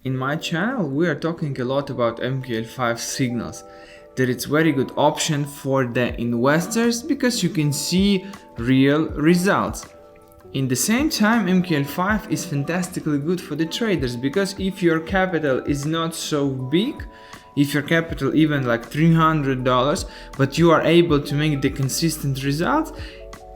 In my channel, we are talking a lot about MQL5 Signals, that it's very good option for the investors because you can see real results. In the same time, MQL5 is fantastically good for the traders because if your capital is not so big, if your capital even like $300, but you are able to make the consistent results,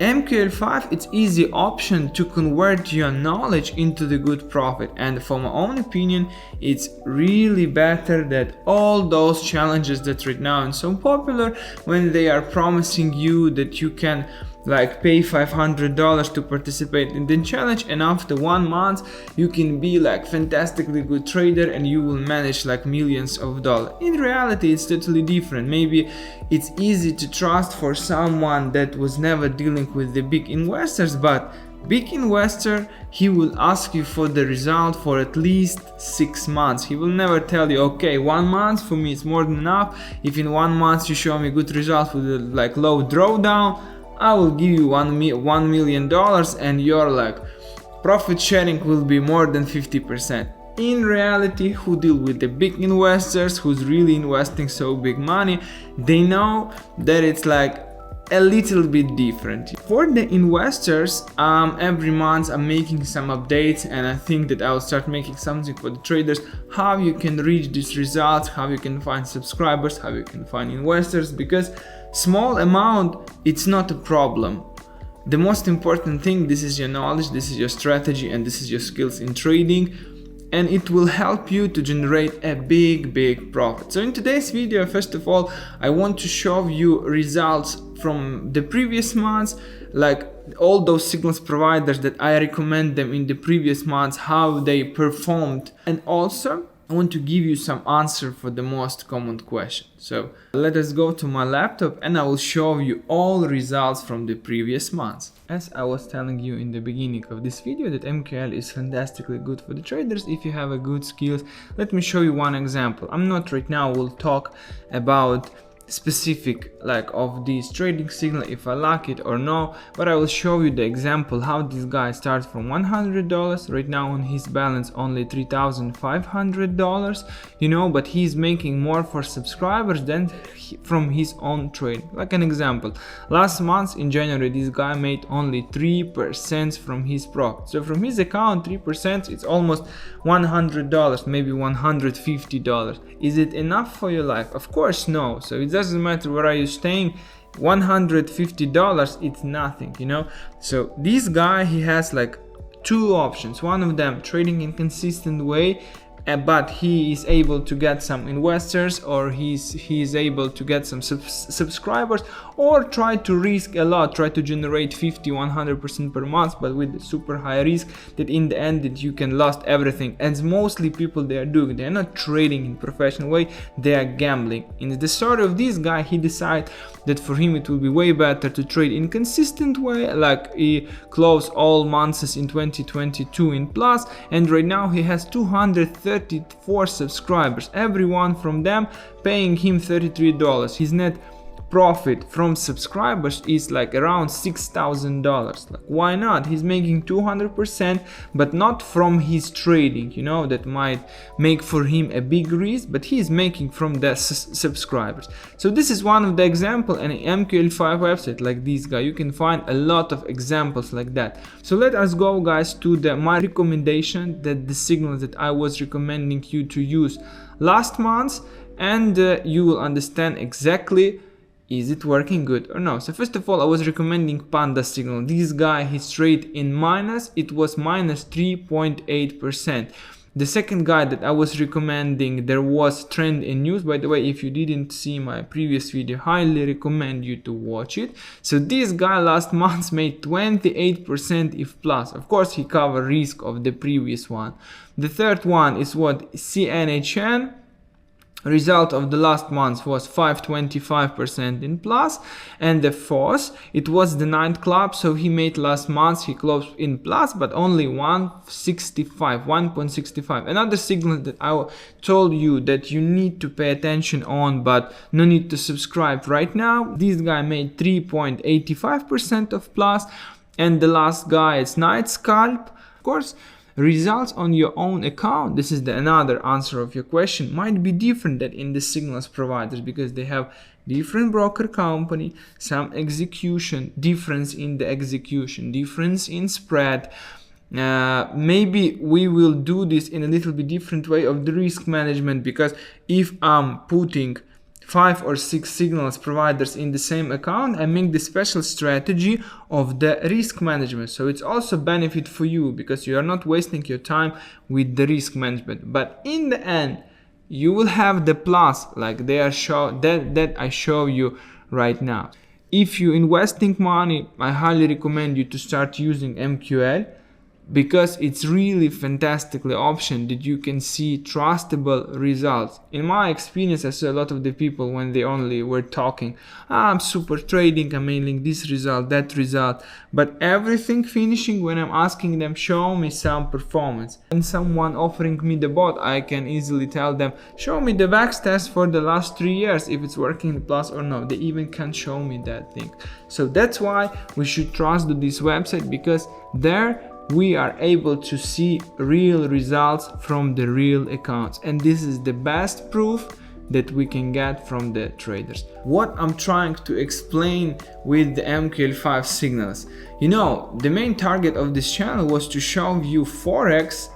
MQL5 it's easy option to convert your knowledge into the good profit. And for my own opinion, it's really better than all those challenges that right now are so popular, when they are promising you that you can like pay $500 to participate in the challenge, and after 1 month you can be like fantastically good trader and you will manage like millions of dollars. In reality, it's totally different. Maybe it's easy to trust for someone that was never dealing with the big investors, but big investor, he will ask you for the result for at least 6 months. He will never tell you, okay, 1 month for me is more than enough. If in 1 month you show me good results with a like low drawdown, I will give you $1 million and your like profit sharing will be more than 50%. In reality, who deal with the big investors, who's really investing so big money, they know that it's like a little bit different. For the investors, every month I'm making some updates, and I think that I'll start making something for the traders, how you can reach these results, how you can find subscribers, how you can find investors, because small amount, it's not a problem. The most important thing, this is your knowledge, this is your strategy, and this is your skills in trading, and it will help you to generate a big profit. So in today's video, first of all, I want to show you results from the previous months, like all those signals providers that I recommend them in the previous months, how they performed, and also I want to give you some answer for the most common question. So let us go to my laptop and I will show you all results from the previous months. As I was telling you in the beginning of this video that MQL is fantastically good for the traders if you have a good skills. Let me show you one example. I'm not right now will talk about specific like of these trading signal if I like it or no, but I will show you the example how this guy starts from $100. Right now on his balance only $3,500, you know, but he's making more for subscribers than from his own trade. Like an example, last month in January this guy made only 3% from his profit. So from his account 3%, it's almost $100, maybe $150. Is it enough for your life? Of course no. So it doesn't matter where are you staying, $150 it's nothing, you know. So this guy, he has like two options. One of them trading in consistent way, but he is able to get some investors, or he is able to get some subscribers, or try to risk a lot, try to generate 50-100% per month, but with super high risk that in the end that you can lose everything. And mostly people they are doing, they are not trading in professional way, they are gambling. In the story of this guy, he decided that for him it will be way better to trade in consistent way, like he closed all months in 2022 in plus, and right now he has 234 subscribers, every one from them paying him $33. His net profit from subscribers is like around $6,000. Like, why not? He's making 200%, but not from his trading, you know, that might make for him a big risk, but he's making from the subscribers. So this is one of the example, and MQL5 website like this guy, you can find a lot of examples like that. So let us go guys to my recommendation, that the signals that I was recommending you to use last month, and you will understand exactly is it working good or no. So first of all, I was recommending Panda signal. This guy, his trade in minus, it was minus 3.8%. The second guy that I was recommending, there was Trend in News. By the way, if you didn't see my previous video, highly recommend you to watch it. So this guy last month made 28% if plus. Of course, he covered risk of the previous one. The third one is what CNHN. Result of the last month was 525% in plus, and the fourth, it was the ninth club, so he made last month, he closed in plus, but only 1.65. Another signal that I told you that you need to pay attention on, but no need to subscribe right now. This guy made 3.85% of plus, and the last guy is Night Scalp. Of course, results on your own account, this is another answer of your question, might be different than in the signals providers, because they have different broker company, some execution, difference in the execution, difference in spread. Maybe we will do this in a little bit different way of the risk management, because if I'm putting 5 or 6 signals providers in the same account, I make the special strategy of the risk management. So it's also benefit for you, because you are not wasting your time with the risk management. But in the end, you will have the plus like they are that I show you right now. If you investing money, I highly recommend you to start using MQL, because it's really fantastically option that you can see trustable results. In my experience, I saw a lot of the people when they only were talking, I'm super trading, I'm mailing this result, that result, but everything finishing when I'm asking them, show me some performance. When someone offering me the bot, I can easily tell them, show me the VAX test for the last 3 years, if it's working in plus or no. They even can't show me that thing. So that's why we should trust this website, because there we are able to see real results from the real accounts, and this is the best proof that we can get from the traders. What I'm trying to explain with the MQL5 signals, you know, the main target of this channel was to show you Forex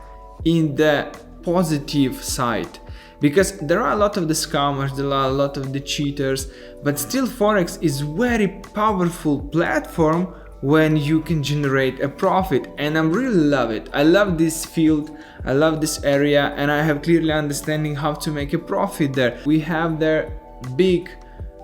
in the positive side, because there are a lot of the scammers, there are a lot of the cheaters, but still Forex is very powerful platform when you can generate a profit, and I really love it. I love this field, I love this area, and I have clearly understanding how to make a profit there. We have there big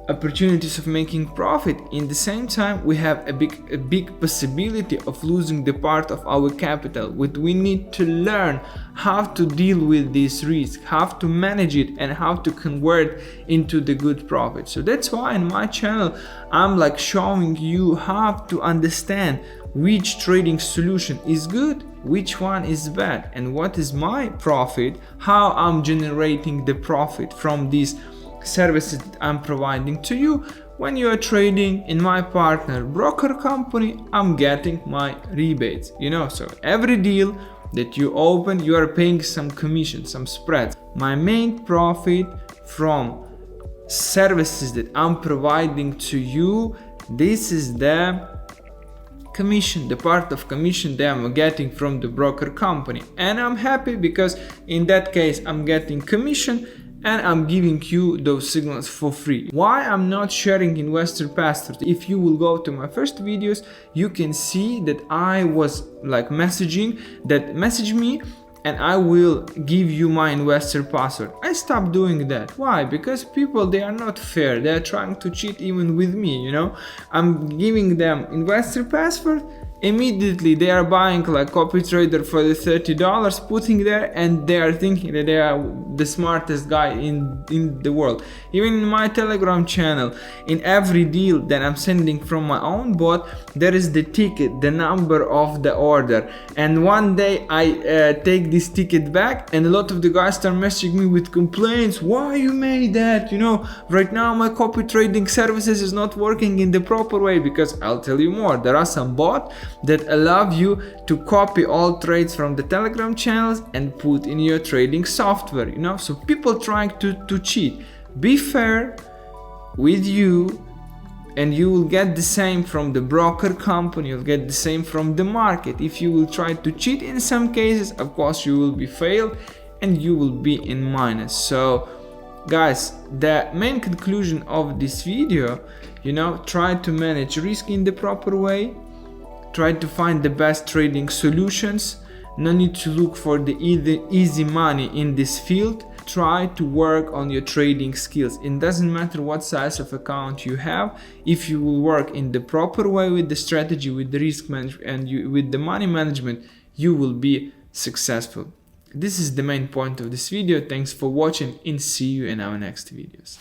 opportunities of making profit. In the same time, we have a big possibility of losing the part of our capital. We need to learn how to deal with this risk, how to manage it, and how to convert into the good profit. So that's why in my channel I'm like showing you how to understand which trading solution is good, which one is bad, and what is my profit, how I'm generating the profit from these services that I'm providing to you. When you are trading in my partner broker company, I'm getting my rebates, you know. So every deal that you open, you are paying some commission, some spreads. My main profit from services that I'm providing to you, this is the commission, the part of commission that I'm getting from the broker company, and I'm happy because in that case I'm getting commission and I'm giving you those signals for free. Why I'm not sharing investor password? If you will go to my first videos, you can see that I was like messaging that message me and I will give you my investor password. I stopped doing that. Why? Because people, they are not fair. They are trying to cheat even with me, you know. I'm giving them investor password. Immediately they are buying like copy trader for the $30, putting there, and they are thinking that they are the smartest guy in the world. Even in my Telegram channel, in every deal that I'm sending from my own bot, there is the ticket, the number of the order, and one day I take this ticket back and a lot of the guys start messaging me with complaints. Why you made that? You know, right now my copy trading services is not working in the proper way. Because I'll tell you more, there are some bots that allow you to copy all trades from the Telegram channels and put in your trading software, you know. So people trying to cheat. Be fair with you and you will get the same from the broker company, you'll get the same from the market. If you will try to cheat in some cases, of course you will be failed and you will be in minus. So guys, the main conclusion of this video, you know, try to manage risk in the proper way. Try to find the best trading solutions. No need to look for the easy money in this field. Try to work on your trading skills. It doesn't matter what size of account you have. If you will work in the proper way with the strategy, with the risk management, and with the money management, you will be successful. This is the main point of this video. Thanks for watching and see you in our next videos.